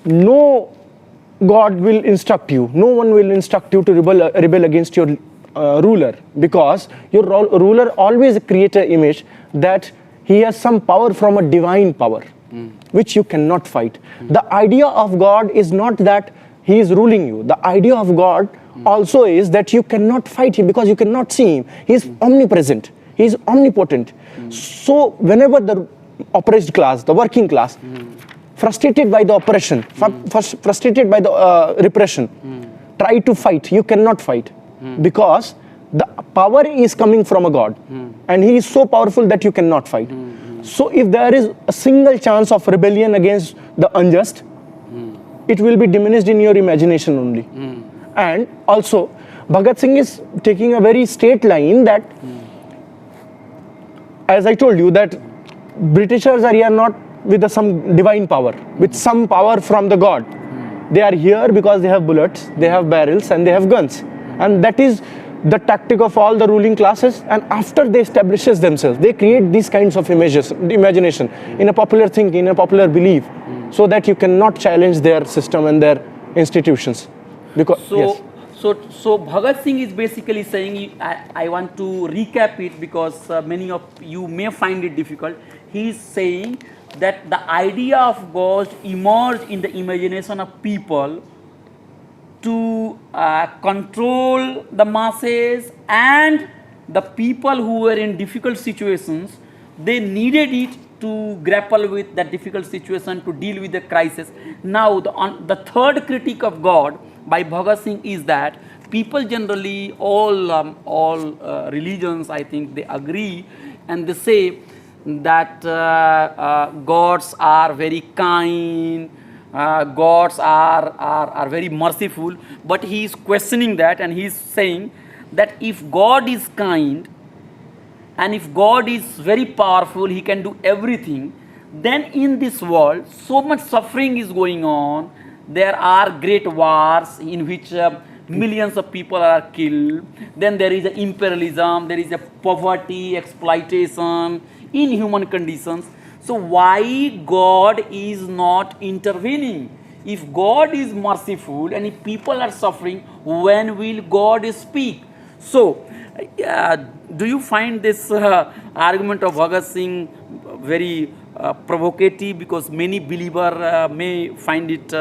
no God will instruct you. No one will instruct you to rebel against your ruler, because your ruler always creates an image that he has some power from a divine power, which you cannot fight. The idea of God is not that he is ruling you. The idea of God also is that you cannot fight him because you cannot see him. He is omnipresent. He is omnipotent. So whenever the oppressed class, the working class, frustrated by the oppression, frustrated by the repression, try to fight, you cannot fight, because the power is coming from a God, and he is so powerful that you cannot fight. So if there is a single chance of rebellion against the unjust, it will be diminished in your imagination only. And also, Bhagat Singh is taking a very straight line that, as I told you, that Britishers are here not with some divine power, with some power from the God. They are here because they have bullets, they have barrels, and they have guns. And that is the tactic of all the ruling classes. And after they establishes themselves, they create these kinds of images, imagination, in a popular thinking, in a popular belief, so that you cannot challenge their system and their institutions. Because So Bhagat Singh is basically saying, I want to recap it because many of you may find it difficult. He is saying that the idea of God emerged in the imagination of people to control the masses, and the people who were in difficult situations, they needed it to grapple with that difficult situation, to deal with the crisis. Now, the third critique of God by Bhagat Singh is that people generally, all religions, I think, they agree, and they say that gods are very kind, gods are very merciful, but he is questioning that, and he is saying that if God is kind and if God is very powerful, he can do everything, then in this world so much suffering is going on. There are great wars in which millions of people are killed. Then there is imperialism, there is a poverty, exploitation, inhuman conditions. So why God is not intervening? If God is merciful and if people are suffering, when will God speak? So, do you find this argument of Bhagat Singh very provocative? Because many believers may find it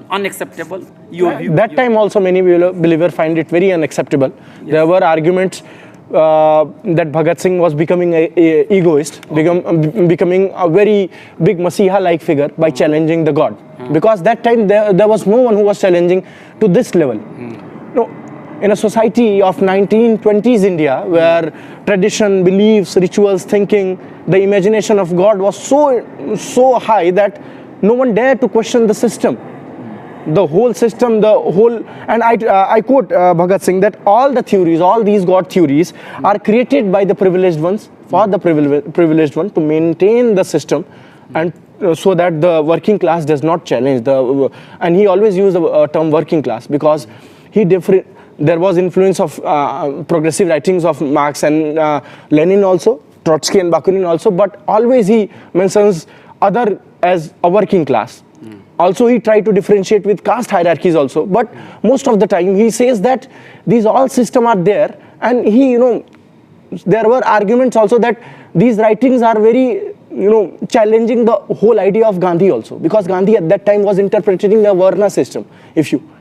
unacceptable. That time also many believers find it very unacceptable. Yes. There were arguments that Bhagat Singh was becoming an egoist, becoming a very big Masiha-like figure by challenging the God. Because that time there was no one who was challenging to this level. No, in a society of 1920s India, where tradition, beliefs, rituals, thinking, the imagination of God was so high that no one dared to question the system. The whole system, and I quote Bhagat Singh that all the theories, all these God theories are created by the privileged ones, for the privileged one to maintain the system, and so that the working class does not challenge and he always used the term working class because there was influence of progressive writings of Marx and Lenin also, Trotsky and Bakunin also, but always he mentions other as a working class. Also, he tried to differentiate with caste hierarchies also, but most of the time he says that these all systems are there, and there were arguments also that these writings are very, challenging the whole idea of Gandhi also, because Gandhi at that time was interpreting the Varna system.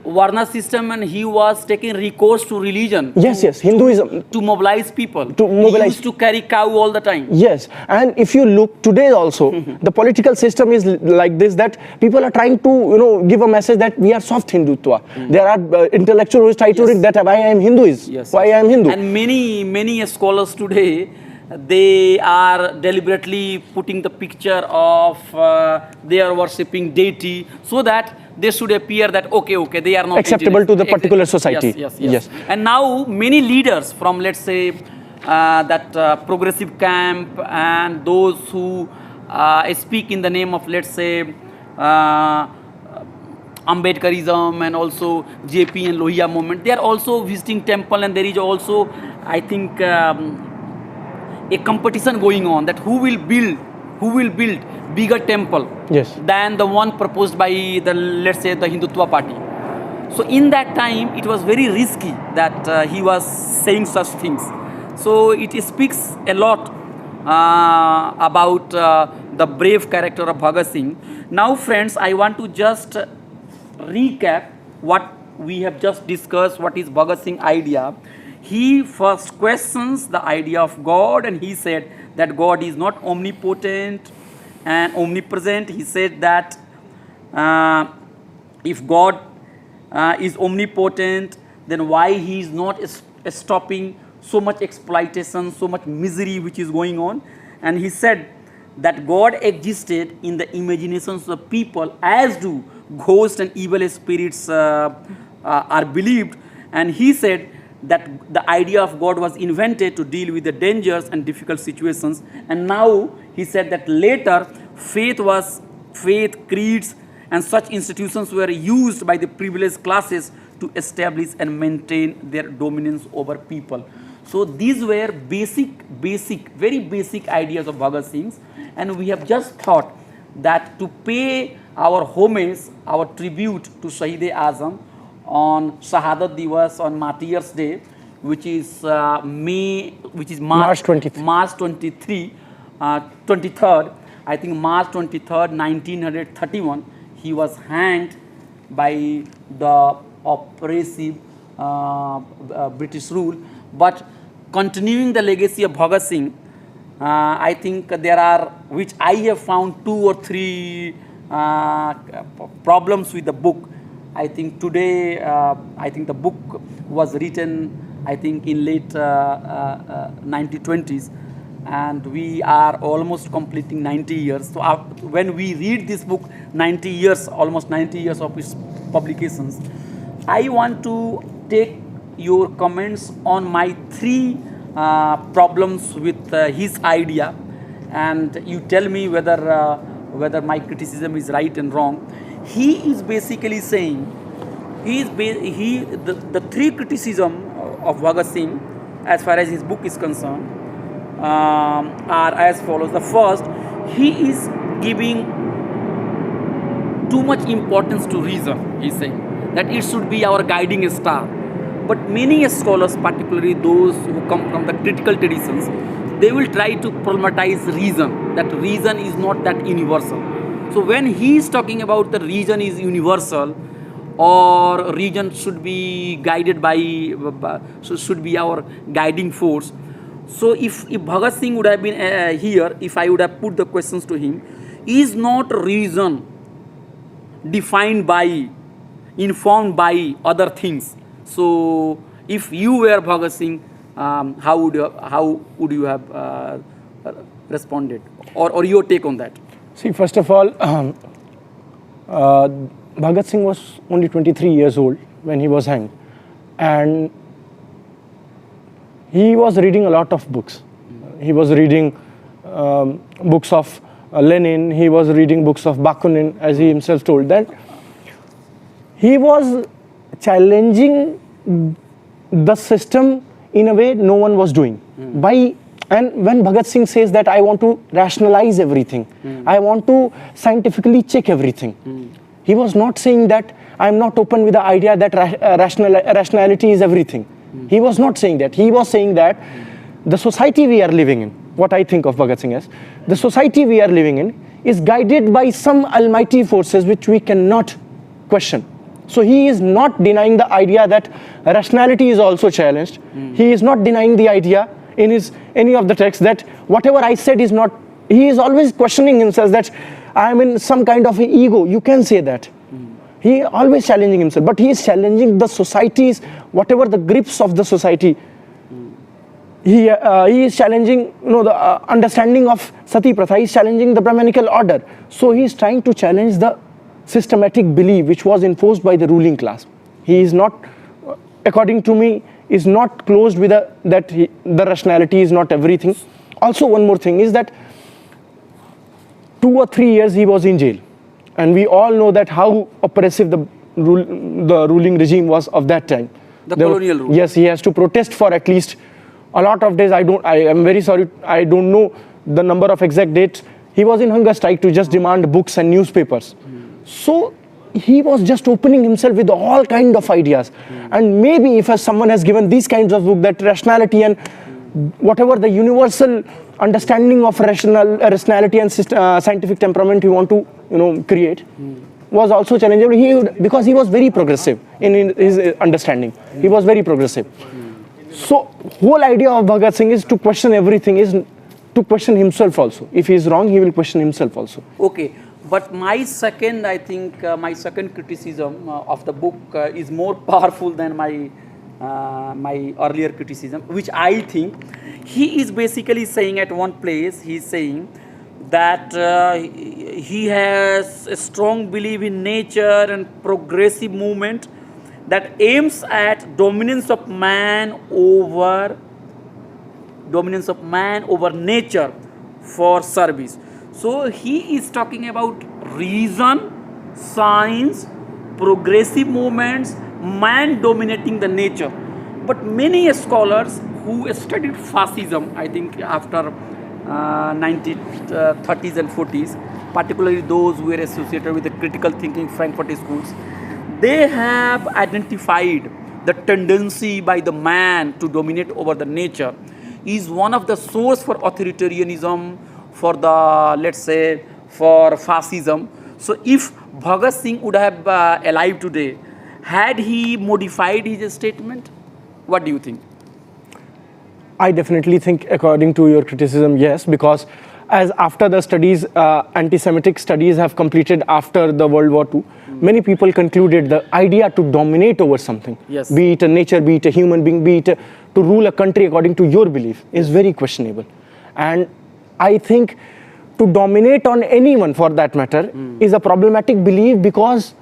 Varna system, and he was taking recourse to religion. Yes, Hinduism. To mobilize people. He used to carry cow all the time. Yes, and if you look today also, the political system is like this, that people are trying to, give a message that we are soft Hindutva. There are intellectuals who try to read that why I am Hindu is, why I am Hindu. And many scholars today, they are deliberately putting the picture of they are worshipping deity so that they should appear that okay, they are not acceptable to the particular society. Yes. And now many leaders from, let's say, that progressive camp, and those who speak in the name of, let's say, Ambedkarism and also JP and Lohia movement, they are also visiting temple, and there is also, I think, a competition going on that who will build who will build bigger temple Yes. than the one proposed by the, let's say, the Hindutva party. So in that time, it was very risky that he was saying such things. So it speaks a lot about the brave character of Bhagat Singh. Now, friends, I want to just recap what we have just discussed. What is Bhagat Singh's idea? He first questions the idea of God, and he said that God is not omnipotent and omnipresent. He said that if God is omnipotent, then why he is not stopping so much exploitation, so much misery which is going on? And he said that God existed in the imaginations of people, as do ghosts and evil spirits are believed. And he said that the idea of God was invented to deal with the dangers and difficult situations. And now he said that later faith, creeds, and such institutions were used by the privileged classes to establish and maintain their dominance over people. So these were very basic ideas of Bhagat Singh's, and we have just thought that to pay our homage, our tribute to Shahid-e-Azam on Shahadat Divas, on Martyrs Day, which is March 23rd, I think March 23rd, 1931, he was hanged by the oppressive British rule. But continuing the legacy of Bhagat Singh, I think there are, which I have found 2 or 3 problems with the book. I think today, I think the book was written, I think in late 1920s, and we are almost completing 90 years. So when we read this book, almost 90 years of its publications, I want to take your comments on my 3 problems with his idea, and you tell me whether my criticism is right and wrong. He is basically saying, the 3 criticism of Bhagat Singh, as far as his book is concerned, are as follows. The first, he is giving too much importance to reason. He is saying that it should be our guiding star. But many scholars, particularly those who come from the critical traditions, they will try to problematize reason, that reason is not that universal. So when he is talking about the reason is universal, or reason should be guided by, should be our guiding force. So if Bhagat Singh would have been here, if I would have put the questions to him, is not reason defined by, informed by other things? So if you were Bhagat Singh, how would you have responded, or your take on that? See, first of all, Bhagat Singh was only 23 years old when he was hanged, and he was reading a lot of books. He was reading books of Lenin, he was reading books of Bakunin, as he himself told, that he was challenging the system in a way no one was doing. And when Bhagat Singh says that I want to rationalize everything, I want to scientifically check everything, he was not saying that I am not open with the idea that rationality is everything. He was not saying that. He was saying that the society we are living in, what I think of Bhagat Singh as, the society we are living in is guided by some almighty forces which we cannot question. So he is not denying the idea that rationality is also challenged. He is not denying the idea in any of the texts that whatever I said is not. He is always questioning himself that I am in some kind of ego. You can say that. He is always challenging himself, but he is challenging the societies, whatever the grips of the society. He is challenging, the understanding of Sati Pratha. He is challenging the Brahmanical order. So he is trying to challenge the systematic belief which was enforced by the ruling class. He is not, according to me, is not closed with the rationality is not everything. Also, one more thing is that 2 or 3 years he was in jail, and we all know that how oppressive the ruling regime was of that time. The colonial rule. Yes, he has to protest for at least a lot of days. I am very sorry, I don't know the number of exact dates. He was in hunger strike to just demand books and newspapers. So he was just opening himself with all kind of ideas. And maybe if someone has given these kinds of book, that rationality and whatever the universal understanding of rationality and scientific temperament you want to create was also challengeable. Because he was very progressive in his understanding. He was very progressive. So whole idea of Bhagat Singh is to question everything, is to question himself also. If he is wrong, he will question himself also. Okay, but my second, I think, my second criticism of the book is more powerful than my earlier criticism, which I think he is basically saying at one place, he is saying that he has a strong belief in nature and progressive movement that aims at dominance of man over nature for service. So he is talking about reason, science, progressive movements, man dominating the nature. But many scholars who studied fascism, I think after 1930s and 40s, particularly those who were associated with the critical thinking Frankfurt schools, they have identified the tendency by the man to dominate over the nature is one of the source for authoritarianism, for the, let's say, for fascism. So if Bhagat Singh would have alive today, had he modified his statement? What do you think? I definitely think, according to your criticism, yes, because as after the studies, anti-Semitic studies have completed after the World War II, many people concluded the idea to dominate over something, Yes. be it a nature, be it a human being, be it to rule a country according to your belief, is very questionable. And I think to dominate on anyone, for that matter, is a problematic belief, because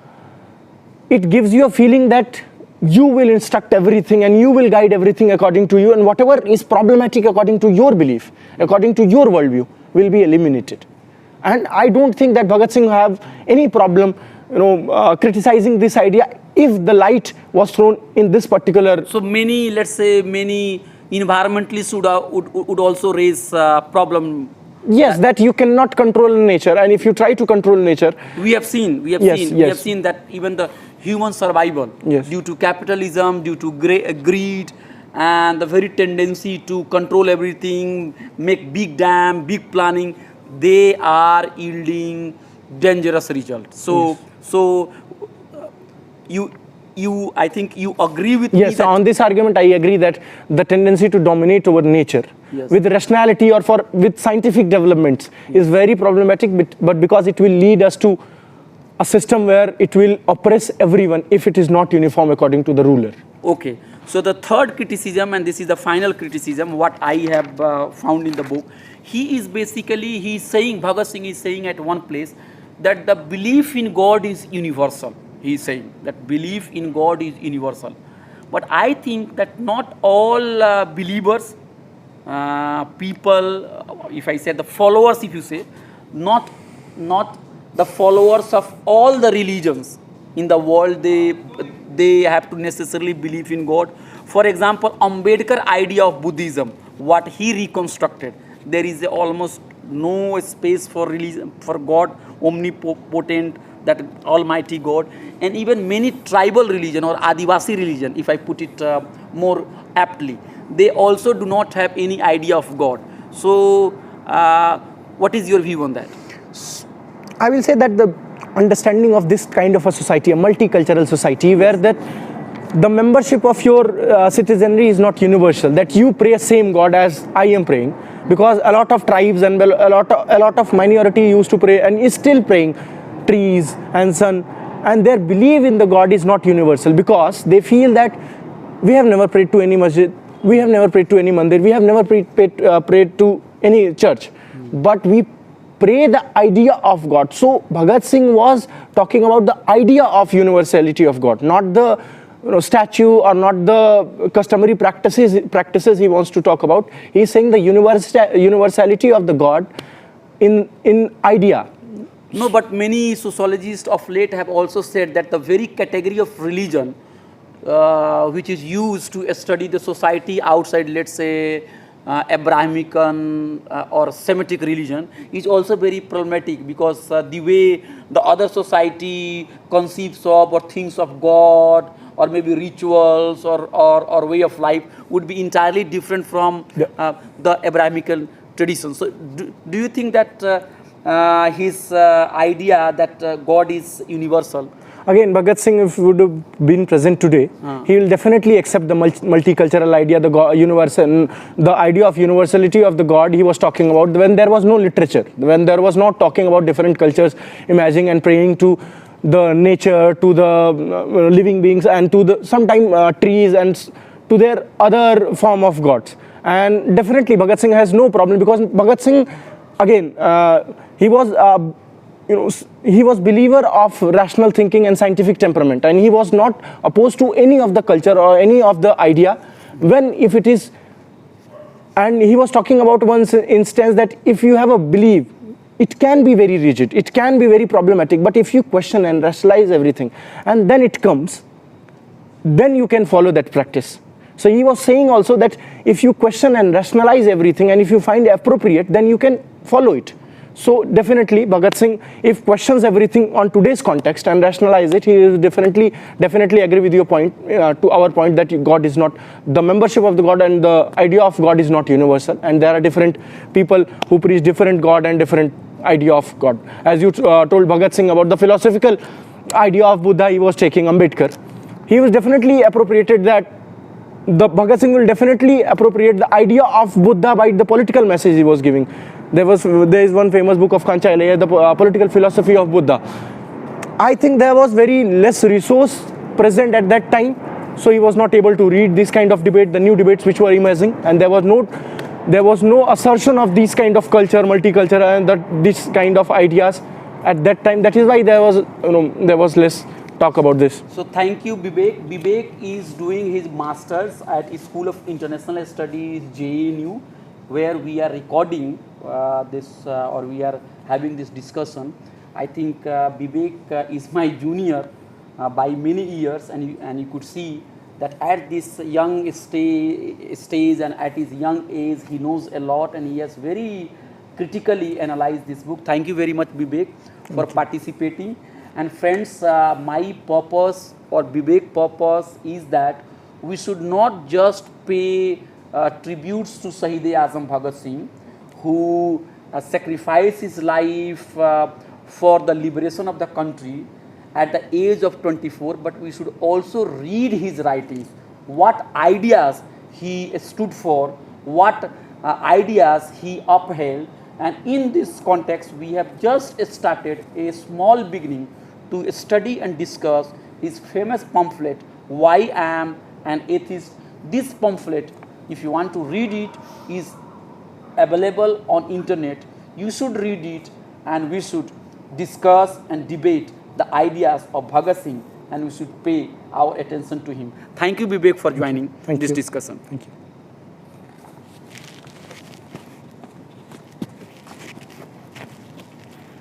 it gives you a feeling that you will instruct everything and you will guide everything according to you, and whatever is problematic according to your belief, according to your worldview, will be eliminated. And I don't think that Bhagat Singh have any problem, criticizing this idea if the light was thrown in this particular. So many, let's say, many environmentalists would also raise problem. Yes, that you cannot control nature, and if you try to control nature, We have seen that even the human survival, Yes. due to capitalism, due to greed, and the very tendency to control everything, make big dam, big planning, they are yielding dangerous results. So you I think you agree with me yes, that on this argument, I agree that the tendency to dominate over nature Yes. with rationality or with scientific developments is very problematic, but because it will lead us to a system where it will oppress everyone if it is not uniform according to the ruler. Okay, so the third criticism, and this is the final criticism, what I have found in the book, he's saying, Bhagat Singh is saying at one place that the belief in God is universal. He is saying that belief in God is universal. But I think that not all believers, people, if I say the followers, if you say, not the followers of all the religions in the world, they have to necessarily believe in God. For example, Ambedkar idea of Buddhism, what he reconstructed, there is almost no space for religion, for God, omnipotent, that almighty God. And even many tribal religion or Adivasi religion, if I put it more aptly, they also do not have any idea of God. So what is your view on that? I will say that the understanding of this kind of a society, a multicultural society, where that the membership of your citizenry is not universal, that you pray same God as I am praying, because a lot of tribes and a lot of minority used to pray and is still praying trees and sun, and their belief in the God is not universal, because they feel that we have never prayed to any masjid, we have never prayed to any mandir, we have never prayed to any church, but we pray the idea of God. So Bhagat Singh was talking about the idea of universality of God, not the statue or not the customary practices he wants to talk about. He is saying the universality of the God in idea. No, but many sociologists of late have also said that the very category of religion which is used to study the society outside, let's say, Abrahamic or Semitic religion is also very problematic, because the way the other society conceives of or thinks of God, or maybe rituals or way of life, would be entirely different from the Abrahamic tradition. So do you think that his idea that God is universal? Again, Bhagat Singh, if he would have been present today, he will definitely accept the multicultural idea, the universal, the idea of universality of the God he was talking about, when there was no literature, when there was not talking about different cultures, imagining and praying to the nature, to the living beings, and to the sometimes trees, and to their other form of gods. And definitely Bhagat Singh has no problem, because Bhagat Singh, again, he was he was believer of rational thinking and scientific temperament, and he was not opposed to any of the culture or any of the idea, when if it is. And he was talking about one instance that if you have a belief, it can be very rigid, it can be very problematic, but if you question and rationalize everything, and then it comes, then you can follow that practice. So he was saying also that if you question and rationalize everything, and if you find appropriate, then you can follow it. So definitely Bhagat Singh, if questions everything on today's context and rationalize it, he is definitely agree with your point, to our point, that God is not, the membership of the God and the idea of God is not universal, and there are different people who preach different God and different idea of God. As you told Bhagat Singh about the philosophical idea of Buddha, he was taking Ambedkar. He was definitely appropriated that. The Bhagat Singh will definitely appropriate the idea of Buddha by the political message he was giving. There is one famous book of Kancha Ilaiah, the political philosophy of Buddha. I think there was very less resource present at that time, so he was not able to read this kind of debate, the new debates which were emerging, and there was no assertion of this kind of culture, multicultural, and this kind of ideas at that time. That is why there was less talk about this. So thank you, Bibek. Bibek is doing his masters at School of International Studies, JNU, where we are recording this or we are having this discussion. I think Bibek is my junior by many years, and you could see that at this young stage and at his young age, he knows a lot, and he has very critically analyzed this book. Thank you very much, Bibek, for participating. And friends, my purpose or Bibek's purpose is that we should not just pay tributes to Shahid-e-Azam Bhagat Singh, who sacrificed his life for the liberation of the country at the age of 24, but we should also read his writings, what ideas he stood for, what ideas he upheld. And in this context, we have just started a small beginning to study and discuss his famous pamphlet, Why I Am an Atheist. This pamphlet, if you want to read it, is available on internet. You should read it, and we should discuss and debate the ideas of Bhagat Singh, and we should pay our attention to him. Thank you, Bibek, for joining this discussion. Thank you.